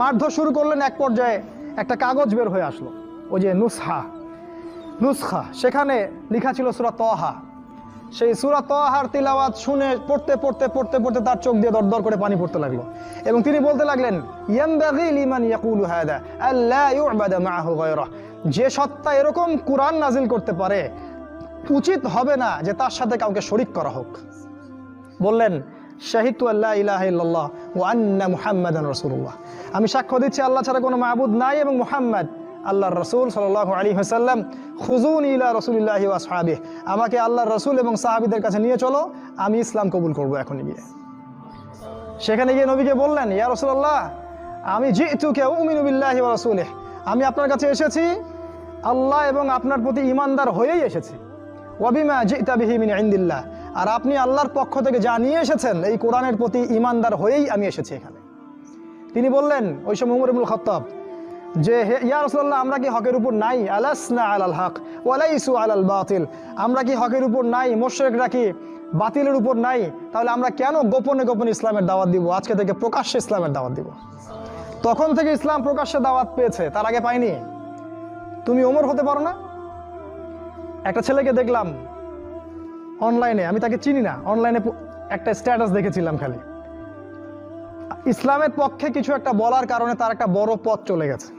মারধর শুরু করলেন। এক পর্যায়ে একটা কাগজ বের হয়ে আসলো, ওই যে নুসখা, সেখানে লেখা ছিল সূরা তাহা। সেই সূরা তাহার তিলাওয়াত শুনে পড়তে তার চোখ দিয়ে দরদর করে পানি পড়তে লাগলো এবং তিনি বলতে লাগলেন, ইয়ানবাগি লিমান ইয়াকুলু হাদা আল্লা ইউবাদা মাআহু গায়রা। যে সত্তা এরকম কুরআন নাজিল করতে পারে, উচিত হবে না যে তার সাথে কাউকে শরীক করা হোক। বললেন, শাহিদতু আল্লা ইলাহা ইল্লাল্লাহ ওয়া আন্না মুহাম্মাদান রাসূলুল্লাহ। আমি সাক্ষ্য দিচ্ছি আল্লাহ ছাড়া কোনো মাবুদ নাই এবং মুহাম্মদ আল্লাহর রাসূল সাল্লাল্লাহু আলাইহি ওয়াসাল্লাম। খুযুনি ইলা রাসূলিল্লাহি ওয়া আসহাবিহি, আমাকে আল্লাহর রাসূল এবং সাহাবীদের কাছে নিয়ে চলো, আমি ইসলাম কবুল করব এখনই গিয়ে। সেখানে গিয়ে নবীকে বললেন, ইয়া রাসূলুল্লাহ, আমি জিতুকা উমিনু বিল্লাহি ওয়া রাসূলিহি, আমি আপনার কাছে এসেছি আল্লাহ এবং আপনার প্রতি ঈমানদার হয়েই এসেছি। ওয়া বিমা জিতা বিহি মিন ইনদিল্লাহ, আর আপনি আল্লাহর পক্ষ থেকে যা নিয়ে এসেছেন এই কোরআনের প্রতি ঈমানদার হয়েই আমি এসেছি এখানে। তিনি বললেন, ওই সময় ওমর ইবনুল খাত্তাব, যে ইয়া রাসূলুল্লাহ, আমরা কি হকের উপর নাই? আলাসনা আলাল হক ওয়া লাইসু আলাল বাতিল, আমরা কি হকের উপর নাই? মুশরিকরা কি বাতিলের উপর নাই? তাহলে আমরা কেন গোপনে গোপনে ইসলামের দাওয়াত দিব? আজকে থেকে প্রকাশ্যে ইসলামের দাওয়াত দিব। তখন থেকে ইসলাম প্রকাশ্যে দাওয়াত পেয়েছে, তার আগে পায়নি। তুমি ওমর হতে পারো না? একটা ছেলেকে দেখলাম অনলাইনে, আমি তাকে চিনি না, অনলাইনে একটা স্ট্যাটাস দেখেছিলাম খালি, ইসলামের পক্ষে কিছু একটা বলার কারণে তার একটা বড় পথ চলে গেছে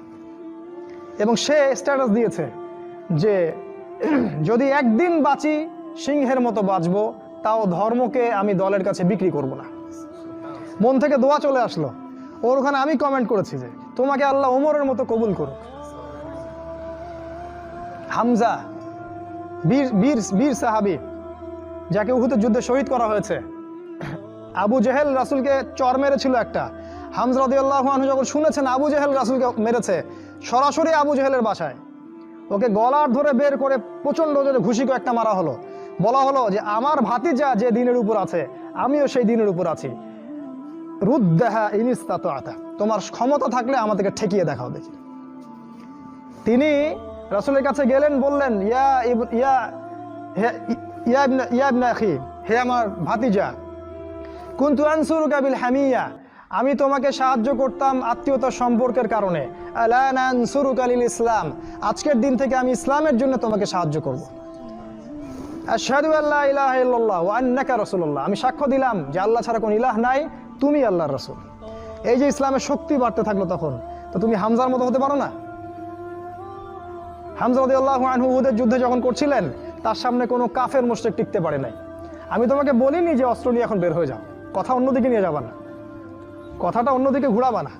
এবং সে স্ট্যাটাস দিয়েছে যে যদি একদিন বাঁচি সিংহের মতো বাঁচবো, তাও ধর্মকে আমি দলের কাছে বিক্রি করব না। মন থেকে দোয়া চলে আসলো ওর ওখানে। আমি কমেন্ট করেছি যে তোমাকে আল্লাহ ওমরের মতো কবুল করুক। হামজা বীর সাহাবী, যাকে উহুদের যুদ্ধে শহীদ করা হয়েছে, আবু জেহেল রাসূলকে চর মেরেছিল একটা। হামজা রাদিয়াল্লাহু আনহু যখন শুনেছেন আবু জেহেল রাসূলকে মেরেছে, সরাসরি আবু জেহেলের বাসায় ওকে গলার ধরে বের করে প্রচন্ড জোরে ঘুষি একটা মারা হলো। বলা হলো যে আমার ভাতিজা যে দিনের উপর আছে, আমিও সেই দিনের উপর আছি। রুদ্দাহা ইন ইসতাতা'তা, তোমার ক্ষমতা থাকলে আমাদেরকে ঠেকিয়ে দেখাও দেখি। তিনি রাসূলের কাছে গেলেন, বললেন, ইয়া ইবনা আখি, হে আমার ভাতিজা, কুনতু আনসুরুকা বিল হামিয়া, আমি তোমাকে সাহায্য করতাম আত্মীয়তার সম্পর্কের কারণে। আলা নানসুরুকা লিল ইসলাম, আজকের দিন থেকে আমি ইসলামের জন্য তোমাকে সাহায্য করব। আশহাদু আল্লা ইলাহা ইল্লাল্লাহ ওয়া আন্নাকা রাসূলুল্লাহ, আমি সাক্ষ্য দিলাম যে আল্লাহ ছাড়া কোনো ইলাহ নাই, তুমি আল্লাহর রাসূল। এই যে ইসলামের শক্তি বাড়তে থাকলো তখন, তো তুমি হামজার মতো হতে পারো না? হামজা রাদিয়াল্লাহু আনহু উহুদের যুদ্ধে যখন করছিলেন, তার সামনে কোনো কাফের মুশরিক টিকতে পারে নাই। আমি তোমাকে বলিনি যে অস্ত্র নিয়ে এখন বের হয়ে যাও, কথা অন্যদিকে নিয়ে যাবা না, কথাটা অন্যদিকে ঘুরাবা না।